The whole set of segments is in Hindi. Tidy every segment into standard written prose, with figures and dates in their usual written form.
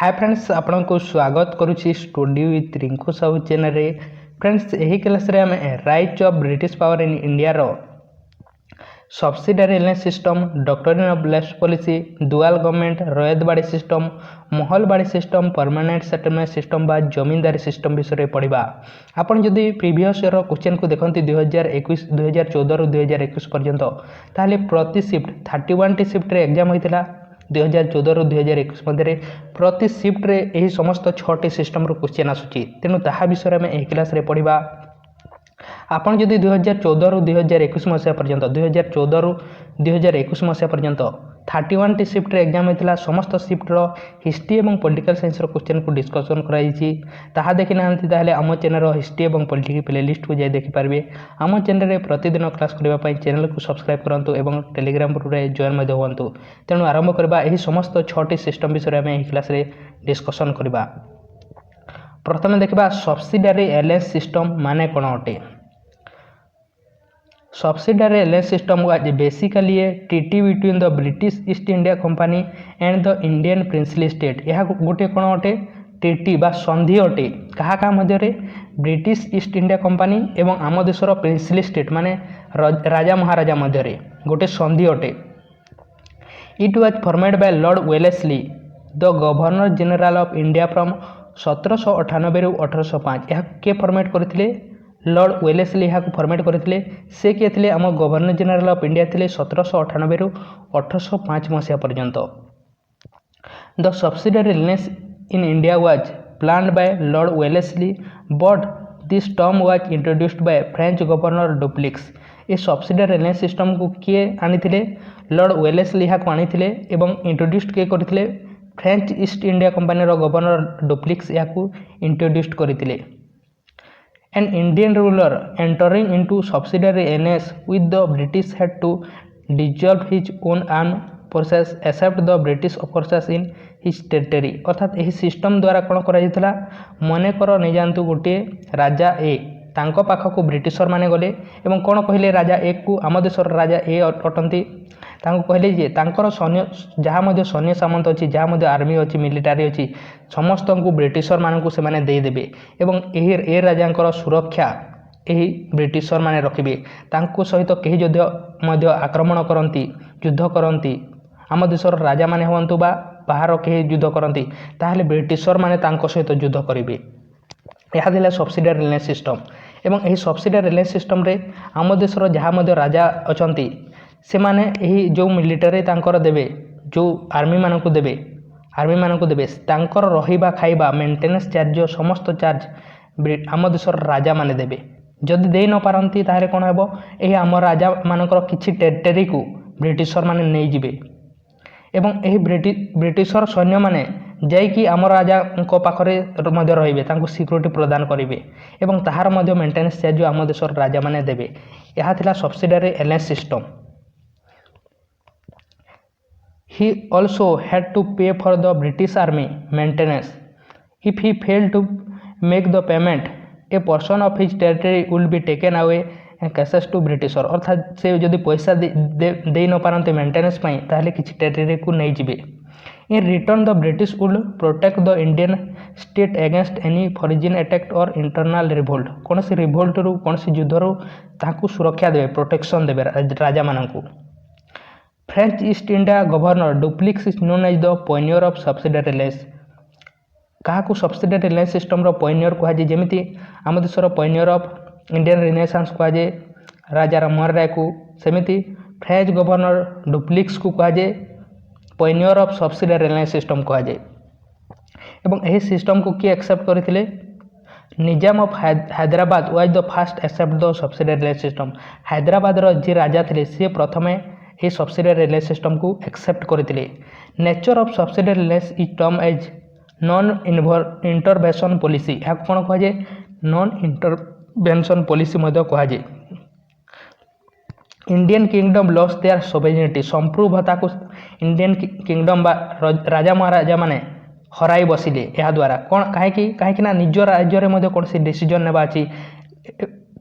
हाय फ्रेंड्स आपको स्वागत करुच्ची studio with Rinku Sahu channel रे फ्रेंड्स यही क्लास रे आम rights of British power in India रो subsidiary alliance system doctrine of lapse policy dual government Ryotwari system Mahalwari system permanent settlement system बा जमींदारी सिस्टम विषय पढ़ा आपन जदि प्रीवियस ईयर क्वेश्चन को देखते 2021 2014 रु 2021 पर्यंत ताहले प्रति शिफ्ट 31 टी शिफ्ट रे एग्जाम होइतिला 2014 रु 2021 मध्य प्रति शिफ्ट रे यही समस्त 6टी सिस्टम रो क्वेश्चन आसुची तेणु ताहा विषय में एही क्लास रे पढ़ा आपन जदि 2014 रु 2021 मसीहा पर्यंत 2014 रु 2021 मसीहा पर्यंत 31 टी शिफ्ट रे एग्जाम होइतिला समस्त शिफ्ट रो हिस्ट्री एवं पॉलिटिकल साइंस रो क्वेश्चन को डिस्कशन कराइछि ताहा देखि नांती ताहले आम चैनल रो हिस्ट्री एवं पॉलिटिकल प्लेलिस्ट को जाय देखि पारबे आम चैनल रे प्रतिदिन क्लास करबा पई चैनल को सब्सक्राइब करंतु एवं टेलीग्राम ग्रुप रे जॉइन मध्ये होंतु तेणु आरंभ करबा एही समस्त 6टी सिस्टम विषय में एही क्लास रे डिस्कशन करबा प्रथमे देखबा सब्सिडारी एलायंस सिस्टम माने कोन अटे Subsidiary alliance system was basically a treaty between the British East India Company and the Indian princely state. यह गोटे कौन अटे ट्रीटी बा संधि अटे कहा का मध्य ब्रिटिश ईस्ट इंडिया कंपनी एवं आम देशर प्रिंसली स्टेट माने राजा महाराजा मध्य गोटे संधि अटे it was formed by Lord Wellesley the governor general of India from 1798 रु 1805 यह के फॉर्मेट करथिले लॉर्ड वेलेस्ली यहाँ फॉर्मेट करते से किए थे आम गवर्नर जनरल ऑफ इंडिया थे 1798 रु 1805 मसीहा पर्यंत the subsidiary alliance in India was planned by Lord Wellesley but this term was introduced by French governor Dupleix ये सब्सिडारी एलायंस सिस्टम को किए आनी लॉर्ड वेलेस्ली यहाँ आनी एवं इंट्रोड्यूस किए करते French East India company governor duplex यहाँ इंट्रोड्यूस करते An Indian ruler entering into subsidiary alliance with the British had to dissolve his own armed forces except the British forces in his territory अर्थात यही सिस्टम द्वारा कौन करा मनकर नहीं जानतु गोटे राजा ए तांको पाखक ब्रिटिशर माने गले एवं कौन कहले राजा ए को आम देशर राजा ए अटंती कहले जे तांकर सैन्य जहाँ मध्य सैन्य सामंत अच्छी जहाँ मध्य आर्मी अच्छी मिलिटारी अच्छी समस्त को ब्रिटिशर मानक से देदेवे एवं ए राजा सुरक्षा यही ब्रिटिशर माने रखिबे तांको सहित कहीं जदि आक्रमण करती युद्ध करती आम देशर राजा माने हुंतु बा बाहर कहीं युद्ध करती ताहले ब्रिटिशर माने तांको सहित युद्ध करेंगे यह थिला सब्सिडारी एलायंस सिस्टम एवं यही सब्सिडारी एलायंस सिस्टम रे आम देशर जहाँ मध्य राजा अछंती से माने यही जो मिलिटारी तांकर देबे जो आर्मी मानक देबे तांकर रहिबा खाइबा मेंटेनेंस चार्ज समस्त चार्ज आम देशर राजा माने देबे जदि दे न पारंती ताहले कोन हेबो एही आम राजा मानकर किछि टेरिटरी को ब्रिटिशर माने नै जिबे एवं एही ब्रिटिशर सैन्य माने जाइकी आम राजा को पाखरे मध्य रहिबे तांको सिक्योरिटी प्रदान करिवे एवं ताहार मध्य मेंटेनेंस चार्ज आम देशर राजा माने देबे यह थिला subsidiary alliance system He also had to pay for the British army maintenance. If he failed to make the payment, a portion of his territory would be taken away and cases to Britisher. अर्थात से जदि पैसा दे न पारंते मेंटेनेंस पाई ताहले किछि टेरिटरी को नहीं जिबे In return, the British would protect the Indian state against any foreign attack or internal revolt. कौन सी रिवोल्ट रु कौन सी युद्ध रु ताकू सुरक्षा देबे प्रोटेक्शन देबे राजा मानकू French East India governor Dupleix is known as the pioneer of subsidiary alliance क्या सब्सिडारी एलायंस सिस्टम रो पायनियर कहुए जमी आम देशर पायनियर ऑफ इंडियन रिनेसांस कहुए राजा राममोहन राय को सेमिति फ्रेंच गवर्नर डुप्लिक्स को कहुए pioneer of subsidiary alliance system कहुए एवं यही सिस्टम को किए एक्सेप्ट करते Nizam of Hyderabad was the first accept the subsidiary alliance system Hyderabad जी राजा थे सी प्रथमे ये सब्सिडारी एलायंस सिस्टम को एक्सेप्ट करते nature of subsidiary alliance is termed as non intervention policy यह कौन कहुए नॉन इंटरवेंशन पॉलिसी कहुए Indian kingdom loss their sovereignty संप्रभुता को इंडियन किंगडम बा राजा महाराजा माने हराई बसिले यह द्वारा कौन कहीं निज राज्य कौन सी डिसीजन नेबा अछि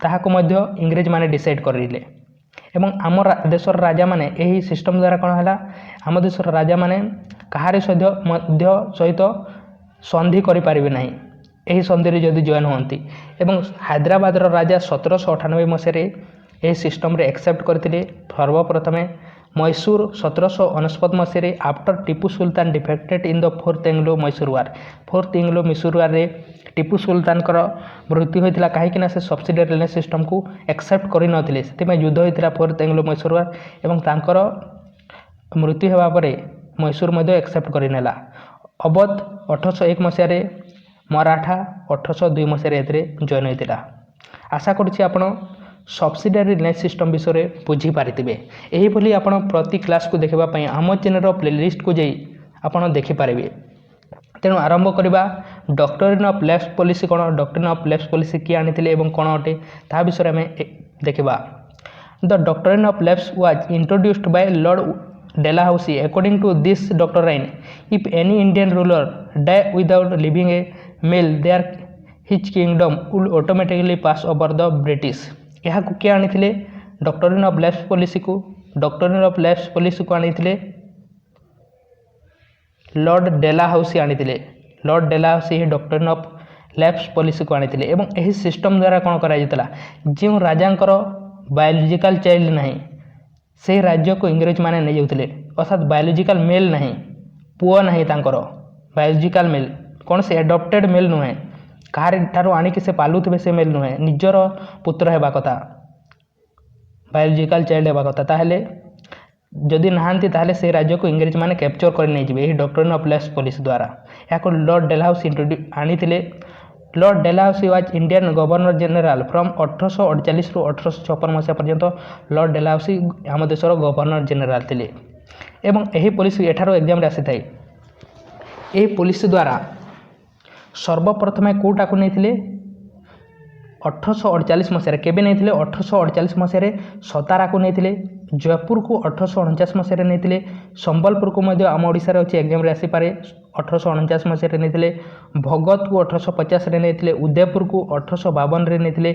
ताहाको इंग्रेज माने डिसाइड करिले एवं आम देशर राजा माने यही सिस्टम द्वारा कौन है आम देशर राजा माने कहारी सहित ସନ୍ଧି କରିପାରିବେ ନାହିଁ ଏହି ସନ୍ଧିରେ ଯଦି ଜଏନ୍ ହୁଅନ୍ତି। ଏବଂ ହାଇଦ୍ରାବାଦର ରାଜା 1798 ମସିହାରେ ଏହି ସିଷ୍ଟମରେ ଏକ୍ସେପ୍ଟ କରିଥିଲେ। ସର୍ବପ୍ରଥମେ ମୈଶୂର 1799 ମସିହାରେ after Tipu Sultan defected in the fourth Anglo Mysore war. Fourth Anglo Mysore ୱାର୍ରେ ଟିପୁ ସୁଲତାନଙ୍କର ମୃତ୍ୟୁ ହୋଇଥିଲା କାହିଁକିନା ସେ ସବସିଡିଆରୀ ରିଲେ ସିଷ୍ଟମକୁ ଏକ୍ସେପ୍ଟ କରିନଥିଲେ। ସେଥିପାଇଁ ଯୁଦ୍ଧ ହୋଇଥିଲା ଫୋର୍ଥ ଏଙ୍ଗ୍ଲୋ ମୈଶୂର ୱାର୍ ଏବଂ ତାଙ୍କର ମୃତ୍ୟୁ ହେବା ପରେ ମୈଶୂର ମଧ୍ୟ ଏକ୍ସେପ୍ଟ କରିନେଲା। ଅବଧ 1801 ମସିହାରେ, ମରାଠା 1802 ମସିହାରେ ଏଥିରେ ଜଏନ୍ ହୋଇଥିଲା। ଆଶା କରୁଛି ଆପଣ ସବସିଡିଆରୀ ରିଲେ ସିଷ୍ଟମ ବିଷୟରେ ବୁଝିପାରିଥିବେ। ଏହିଭଳି ଆପଣ ପ୍ରତି କ୍ଲାସକୁ ଦେଖିବା ପାଇଁ ଆମ ଚ୍ୟାନେଲର ପ୍ଲେଲିଷ୍ଟକୁ ଯାଇ ଆପଣ ଦେଖିପାରିବେ। ତେଣୁ ଆରମ୍ଭ କରିବା। ଡକ୍ଟ୍ରିନ୍ ଅଫ୍ ଲେଫ୍ଟ ପଲିସି କ'ଣ, ଡକ୍ଟ୍ରିନ୍ ଅଫ୍ ଲେଫ୍ଟ ପଲିସି କିଏ ଆଣିଥିଲେ ଏବଂ କ'ଣ ଅଟେ ତାହା ବିଷୟରେ ଆମେ ଦେଖିବା। The doctrine of lapse was introduced by Lord Dalhousie. According to this doctrine, if any Indian ruler die without leaving a will, there his kingdom would automatically pass over the British। ଏହାକୁ କିଏ ଆଣିଥିଲେ? ଡକ୍ଟ୍ରିନ୍ ଅଫ୍ ଲେଫ୍ଟ ପଲିସିକୁ ଆଣିଥିଲେ ଲର୍ଡ ଡେଲାହାଉସି ଆଣିଥିଲେ। ଲର୍ଡ ଡେଲାହାଉସି ଏହି ଡକ୍ଟ୍ରିନ୍ ଅଫ୍ ଲେଫ୍ଟ ପଲିସିକୁ ଆଣିଥିଲେ ଏବଂ ଏହି ସିଷ୍ଟମ ଦ୍ୱାରା କ'ଣ କରାଯାଇଥିଲା, ଯେଉଁ ରାଜାଙ୍କର ବାୟୋଲୋଜିକାଲ ଚାଇଲ୍ଡ ନାହିଁ ସେହି ରାଜ୍ୟକୁ ଇଂରେଜମାନେ ନେଇଯାଉଥିଲେ। ଅର୍ଥାତ୍ ବାୟୋଲୋଜିକାଲ ମେଲ୍ ନାହିଁ, ପୁଅ ନାହିଁ ତାଙ୍କର, ବାୟୋଲୋଜିକାଲ ମେଲ୍ କ'ଣ ସେ ଆଡପ୍ଟେଡ୍ ମେଲ୍ ନୁହେଁ, କାହାରି ଠାରୁ ଆଣିକି ସେ ପାଲୁଥିବେ ସେ ମେଲ୍ ନୁହେଁ, ନିଜର ପୁତ୍ର ହେବା କଥା, ବାୟୋଲୋଜିକାଲ ଚାଇଲ୍ଡ ହେବା କଥା। ତାହେଲେ ଯଦି ନାହାନ୍ତି ତାହେଲେ ସେ ରାଜ୍ୟକୁ ଇଂରେଜମାନେ କ୍ୟାପଚର କରି ନେଇଯିବେ ଏହି ଡକ୍ଟ୍ରିନ୍ ଅଫ୍ ଲେଫ୍ଟ ପଲିସି ଦ୍ୱାରା। ଏହାକୁ ଲର୍ଡ ଡେଲାହାଉସି ଆଣିଥିଲେ। Lord Dalhousie was Indian governor general from 1848ରୁ 1856 ମସିହା ପର୍ଯ୍ୟନ୍ତ ଲର୍ଡ ଡେଲାହାଉସି ଆମ ଦେଶର ଗଭର୍ଣ୍ଣର ଜେନେରାଲ ଥିଲେ ଏବଂ ଏହି ପଲିସି ଏଠାରୁ ଏକ୍ଜାମରେ ଆସିଥାଏ। ଏହି ପଲିସି ଦ୍ୱାରା ସର୍ବପ୍ରଥମେ କେଉଁଟାକୁ ନେଇଥିଲେ? 1848 ମସିହାରେ। କେବେ ନେଇଥିଲେ? 1848 ମସିହାରେ ସତାରାକୁ ନେଇଥିଲେ। ଜୟପୁରକୁ 1849 ମସିହାରେ ନେଇଥିଲେ। ସମ୍ବଲପୁରକୁ ମଧ୍ୟ ଆମ ଓଡ଼ିଶାରେ ଅଛି, ଏକ୍ଜାମରେ ଆସିପାରେ। 1849 ମସିହାରେ ନେଇଥିଲେ। ଭଗତକୁ 1850ରେ ନେଇଥିଲେ। ଉଦୟପୁରକୁ 1852ରେ ନେଇଥିଲେ।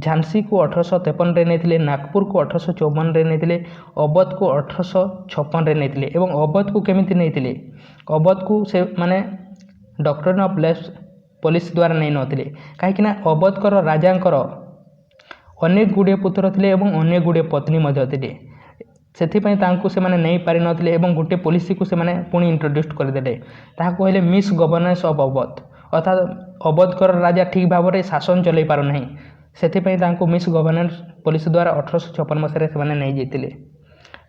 ଝାନ୍ସୀକୁ 1853ରେ ନେଇଥିଲେ। ନାଗପୁରକୁ 1854ରେ ନେଇଥିଲେ। ଅବଧକୁ 1856ରେ ନେଇଥିଲେ। ଏବଂ ଅବଧକୁ କେମିତି ନେଇଥିଲେ? ଅବଧକୁ ସେମାନେ ଡକ୍ଟ୍ରିନ୍ ଅଫ୍ ଲେଫ୍ଟ ପଲିସି ଦ୍ୱାରା ନେଇନଥିଲେ କାହିଁକିନା ଅବଧଙ୍କର ରାଜାଙ୍କର ଅନେକ ଗୁଡ଼ିଏ ପୁତ୍ର ଥିଲେ ଏବଂ ଅନେକ ଗୁଡ଼ିଏ ପତ୍ନୀ ମଧ୍ୟ ଥିଲେ। ସେଥିପାଇଁ ତାଙ୍କୁ ସେମାନେ ନେଇପାରିନଥିଲେ ଏବଂ ଗୋଟିଏ ପଲିସିକୁ ସେମାନେ ପୁଣି ଇଣ୍ଟ୍ରୋଡ୍ୟୁସ୍ କରିଦେଲେ। ତାହାକୁ କହିଲେ ମିସ୍ ଗଭର୍ଣ୍ଣାନ୍ସ ଅଫ୍ ଅବଧ। ଅର୍ଥାତ୍ ଅବଧଙ୍କର ରାଜା ଠିକ୍ ଭାବରେ ଶାସନ ଚଲାଇ ପାରୁନାହିଁ, ସେଥିପାଇଁ ତାଙ୍କୁ ମିସ୍ ଗଭର୍ଣ୍ଣାନ୍ସ ପଲିସି ଦ୍ୱାରା 1856 ମସିହାରେ ସେମାନେ ନେଇଯାଇଥିଲେ।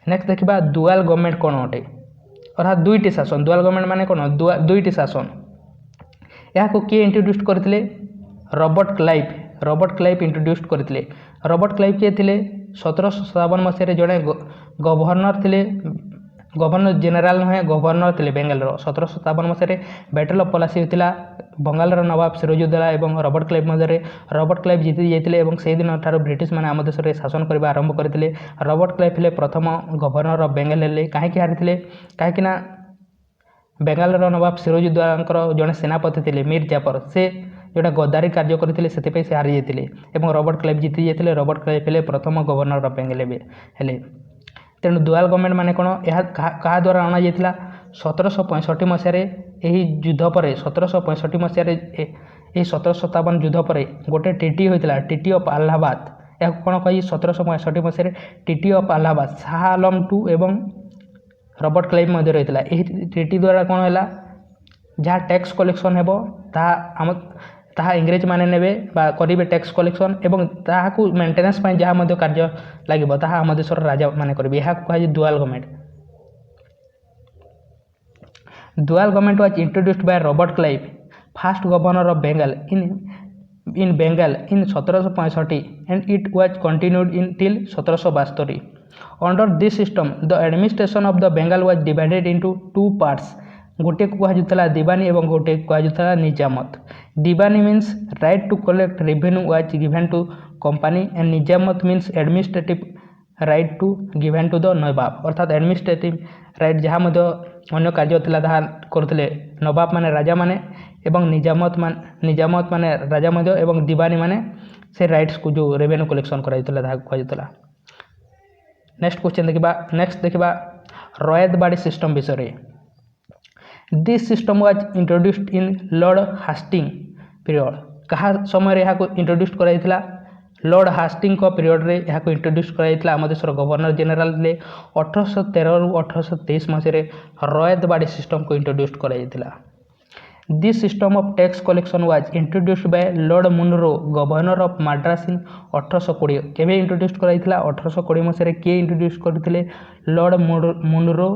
ନେକ୍ସଟ ଦେଖିବା ଦୁଆଲ ଗଭର୍ଣ୍ଣମେଣ୍ଟ କ'ଣ ଅଟେ। ଅର୍ଥାତ୍ ଦୁଇଟି ଶାସନ। ଦୁଆଲ ଗଭର୍ଣ୍ଣମେଣ୍ଟ ମାନେ କ'ଣ? ଦୁଇଟି ଶାସନ। ଏହାକୁ କିଏ ଇଣ୍ଟ୍ରୋଡ୍ୟୁସ୍ କରିଥିଲେ? ରବର୍ଟ କ୍ଲାଇଭ୍ ଇଣ୍ଟ୍ରୋଡ୍ୟୁସ୍ କରିଥିଲେ। ରବର୍ଟ କ୍ଲାଇଭ୍ କିଏ ଥିଲେ? 1757 ମସିହାରେ ଜଣେ ଗଭର୍ଣ୍ଣର ଥିଲେ, ଗଭର୍ଣ୍ଣର ଜେନେରାଲ ନୁହେଁ, ଗଭର୍ଣ୍ଣର ଥିଲେ ବେଙ୍ଗାଲର। 1757 ମସିହାରେ ବ୍ୟାଟଲ୍ ଅଫ୍ ପଲାସି ହୋଇଥିଲା ବଙ୍ଗାଲର ନବାବ ସିରାଜଉଦ୍ଦୌଲା ଏବଂ ରବର୍ଟ କ୍ଲାଇଭ୍ ମଧ୍ୟରେ। ରବର୍ଟ କ୍ଲାଇଭ୍ ଜିତି ଯାଇଥିଲେ ଏବଂ ସେହିଦିନ ଠାରୁ ବ୍ରିଟିଶମାନେ ଆମ ଦେଶରେ ଶାସନ କରିବା ଆରମ୍ଭ କରିଥିଲେ। ରବର୍ଟ କ୍ଲାଇଭ୍ ହେଲେ ପ୍ରଥମ ଗଭର୍ଣ୍ଣର ଅଫ୍ ବେଙ୍ଗାଲ ହେଲେ। କାହିଁକି ହାରିଥିଲେ? କାହିଁକିନା ବେଙ୍ଗାଲର ନବାବ ସିରାଜଉଦ୍ଦୌଲାଙ୍କର ଜଣେ ସେନାପତି ଥିଲେ ମୀର ଜାଫର, ସେ ଯେଉଁଟା ଗଦ୍ଦାରୀ କାର୍ଯ୍ୟ କରିଥିଲେ ସେଥିପାଇଁ ସେ ହାରିଯାଇଥିଲେ ଏବଂ ରବର୍ଟ କ୍ଲାଇଭ୍ ଜିତି ଯାଇଥିଲେ। ରବର୍ଟ କ୍ଲାଇଭ୍ ହେଲେ ପ୍ରଥମ ଗଭର୍ଣ୍ଣର ଅଫ୍ ବେଙ୍ଗାଲ ହେଲେ। ତେଣୁ ଦୁଆଲ ଗଭର୍ଣ୍ଣମେଣ୍ଟ ମାନେ କ'ଣ? ଏହା କାହା ଦ୍ୱାରା ଅଣାଯାଇଥିଲା? 1765 ମସିହାରେ ଏହି ଯୁଦ୍ଧ ପରେ 1765 ମସିହାରେ ଏହି 1757 ଯୁଦ୍ଧ ପରେ ଗୋଟେ ଟିଟି ହୋଇଥିଲା, ଟିଟି ଅଫ୍ ଆହ୍ଲାବାଦ। ଏହାକୁ କ'ଣ କହି 1765 ମସିହାରେ ଟିଟି ଅଫ୍ ଆହ୍ଲାବାଦ ଶାହ ଆଲମ ଟୁ ଏବଂ ରବର୍ଟ କ୍ଲାଇଭ୍ ମଧ୍ୟରେ ହୋଇଥିଲା। ଏହି ଟିଟି ଦ୍ୱାରା କ'ଣ ହେଲା, ଯାହା ଟ୍ୟାକ୍ସ କଲେକ୍ସନ୍ ହେବ ତାହା ଇଂରେଜମାନେ ନେବେ ବା କରିବେ ଟ୍ୟାକ୍ସ କଲେକ୍ସନ୍ ଏବଂ ତାହାକୁ ମେଣ୍ଟେନାନ୍ସ ପାଇଁ ଯାହା ମଧ୍ୟ କାର୍ଯ୍ୟ ଲାଗିବ ତାହା ଆମ ଦେଶର ରାଜାମାନେ କରିବେ। ଏହାକୁ କୁହାଯାଏ dual government. Dual government was introduced by Robert Clive, first governor of Bengal in Bengal in 1765 and it was continued until 1772. Under this system, the administration of the Bengal was divided into two parts. गोटे को कहुला दिवानी और गोटे कहुला निजामत। Diwani means right to collect revenue was given to company and nizamat means administrative right to given to the nawab. अर्थात एडमिनिस्ट्रेटिव राइट जहाँ अन्य कार्य था करते नवाब माने राजा माने एवं निजामत माने राजा एवं दिवानी माने से राइट्स को जो रेवेन्यू कलेक्शन करा। नेक्स्ट क्वेश्चन देखा रयतबाड़ी सिस्टम विषय। This system was introduced in Lord Hastings period कहा समय यहाँ इंट्रोड्यूस कराइला लॉर्ड हास्टिंग पीरियड रे यहाँ इंट्रोड्यूस कराइला आम देशर गवर्नर जेनेल 1813 रु 1823 मसीह रयतबाड़ी सिस्टम को इंट्रोड्यूस कराइला। This system of tax collection was introduced by Lord Munro governor of Madras in 1820 केवे इंट्रोड्यूस कराइला 1820 मसीह किए इंट्रोड्यूस करते Lord Munro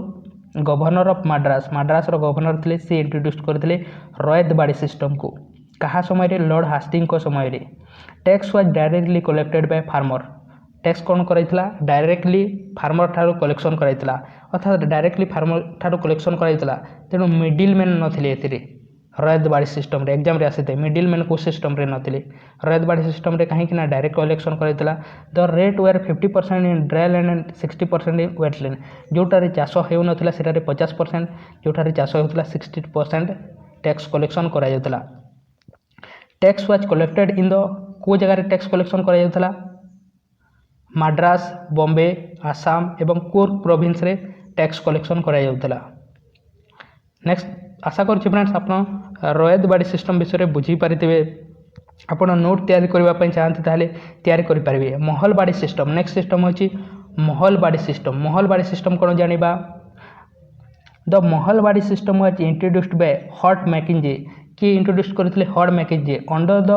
governor of Madras governor थे सी इंट्रोड्यूस करते रयतबाड़ी सिस्टम को कहा समय लॉर्ड हास्टिंग को समय tax was directly collected by farmer tax कौन कराइला डायरेक्टली फार्मर ठारू कलेक्शन कराइला अर्थात डायरेक्टली फार्मर ठारू कलेक्शन कराइला तेणु मिडिल मैन नथिले एथिरे रयतबाड़ी सिस्टम रे एग्जाम रे आसीते मिडिल मैन को सिस्टम रे नथिले रयतबाड़ी सिस्टम रे कहीं ना डायरेक्ट कलेक्शन कराइला the rate were 50% in dry land and 60% in wet land जोटारे चाष हेउ नथिला सेटारे 50% जोटारे चाष हेउतला 60% टैक्स कलेक्शन करा जाउतला। Tax was collected in the को जगह टैक्स कलेक्शन करा जाउतला मद्रास बॉम्बे आसाम एवं कुर्ग प्रोविंस रे टैक्स कलेक्शन करा जाउतला। नेक्स्ट आशा करुच्ची फ्रेंड्स आप रयतबाड़ी सिस्टम विषय बुझी पारिथिबे आपण नोट तैयारी करबा पई चाहंती ताले तैयारी करि परिबे। महलबाड़ी सिस्टम नेक्स्ट सिस्टम होची महलबाड़ी सिस्टम कोन जानिबा the mahalwari system was introduced by Holt Mackenzie कि इंट्रोड्यूस करथिले Holt Mackenzie under the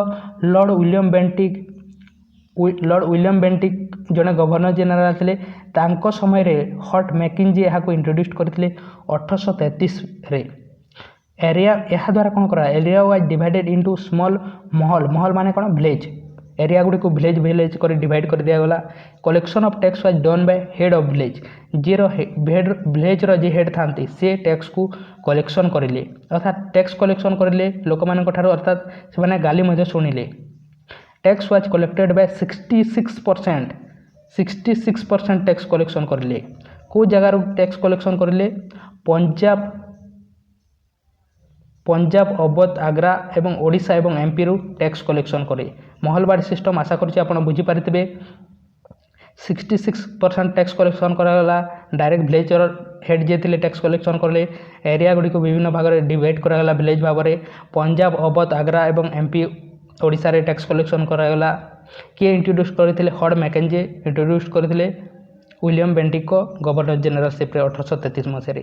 Lord William Bentinck जने गवर्नर जेनेल थे तांको समय रे हॉट मैकेंजी यहाँ इंट्रोड्यूस करथिले 1833 रे एरिया यह द्वारा कौन करा area was divided into small महल माने कौन विलेज एरिया गुडी को विलेज कर डिवाइड कर दिया गला। Collection of tax was done by head of village जे विलेज रो जे हेड थांती से टैक्स को कलेक्शन करिले अर्थात टैक्स कलेक्शन करिले लोक मान ठारो अर्थात से माने गाली मजे सुनिले। Tax was collected by 66% tax collection करिले को जगार टैक्स कलेक्शन करिले पंजाब अवध आग्रा एवं ओडिशा एवं एमपी रु टैक्स कलेक्शन करे। महलबाड़ी सिस्टम आशा करुच्ची आप बुझी पारिथिबे 66% टैक्स कलेक्शन करागला डायरेक्ट विलेज हेड जे थिले टैक्स कलेक्शन करले एरिया गुडी को विभिन्न भाग में डिवाइड करागला विलेज भाव में पंजाब अवध आग्रा एवं एमपी ओडिशा रे टैक्स कलेक्शन करागला किए इंट्रोड्यूस करथिले हॉट मैकेंजी इंट्रोड्यूस करथिले विलियम बेंटिक को गवर्नर जेनेलशिप 1833 मसीह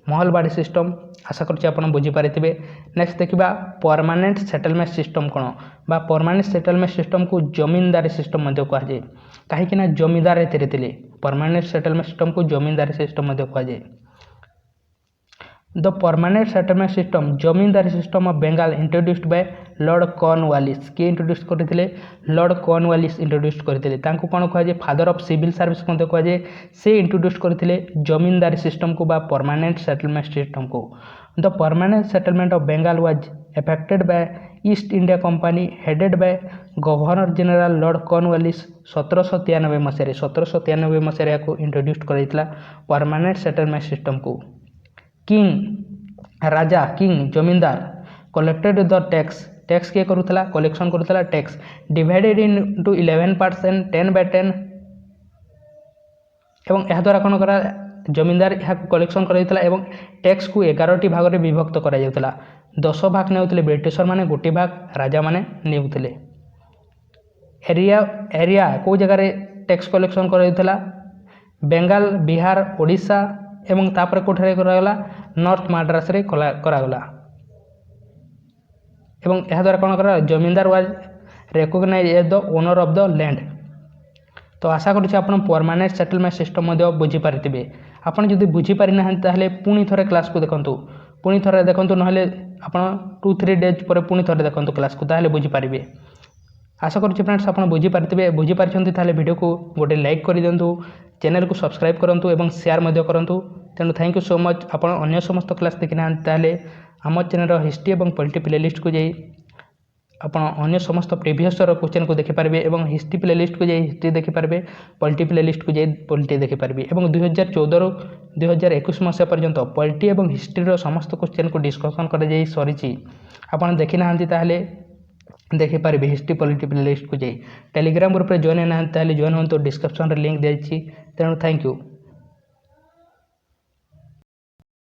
महलबाड़ी सिस्टम आशा करुच्ची आप बुझी पारिथिबे। नेक्स्ट देखिबा परमानेंट सेटलमेंट सिस्टम कोन बा परमानेंट सेटलमेंट सिस्टम को जमींदारी सिस्टम मध्य कहा जाए कहीं जमींदार एथिरे परमानेंट सेटलमेंट सिस्टम को जमींदारी सिस्टम मध्य कहा जाए। The permanent settlement system zamindari system of Bengal introduced by Lord Cornwallis किए इंट्रोड्यूस करते लॉर्ड कॉर्नवालिस इंट्रोड्यूस करते कौन कह फादर ऑफ सिविल सर्विस कह जाए से इंट्रोड्यूस करते जमींदारी सिस्टम को बा परमानेंट सेटलमेंट सिस्टम को। The permanent settlement of Bengal was effected by East India company headed by governor general Lord Cornwallis 1793 मसीह को इंट्रोड्यूस कराइला परमानेंट सेटलमेंट सिस्टम को। किंग राजा king zamindar collected the tax किए करुला कलेक्शन करुला tax divided into 11 parts and 10/10 एवं यह द्वारा कौन करा जमींदार यहाँ कलेक्शन कराइला एवं टैक्स को 11टी भाग में विभक्त करा जाउतला 10 भाग नेउतले ब्रिटिशर माने गोटी भाग राजा माने नेउतले। एरिया को जगह टैक्स कलेक्शन कराइला बेंगाल बिहार ओडिशा एवं तापर कोठारे करागला नॉर्थ मद्रास रे करागला एवं यह द्वारा कौन करा zamindar was recognise as the owner of the land. तो आशा करुच्ची आप परमानेंट सेटलमेंट सिस्टम बुझी पारिथिबे आपन जदि बुझी पारि ना ताहले पुणी थरे क्लास को देखंतु पुणी थरे देखंतु नहले आपन 2-3 डेज पर पुणी थरे देखंतु क्लास को ताहले बुझी पारिबे। आशा करुच्ची फ्रेंड्स आप बुझी पारिथिबे बुझी पारिछंती ताहले वीडियो को गोटे लाइक कर दियंतु चैनल को सब्सक्राइब करंतु एवं शेयर मध्य करंतु। तेणु थैंक यू सो मच आप अन्य समस्त क्लास देखी ना ताहले आम चैनल हिस्ट्री एवं पॉलिटी प्लेलिस्ट को जाई आप अन्य समस्त प्रीवियस क्वेश्चन को देखिपारे एवं हिस्ट्री प्लेलिस्ट को जाई हिस्ट्री देखिपारे पॉलिटी प्लेलिस्ट को जाई पॉलिटी देखिपारे एवं 2014 ରୁ 2021 मसीहा पर्यंत पॉलिटी एवं हिस्ट्री समस्त क्वेश्चन को डिस्कसन कर जाई सरी आपन देखी ना ताहले देखिपारे हिस्ट्री पॉलिटी प्लेलिस्ट को जाई टेलीग्राम ग्रुप रे जॉइन ना ताहले जॉइन हो तो डिस्क्रिप्शन रे लिंक देछि। तेणु थैंक यू।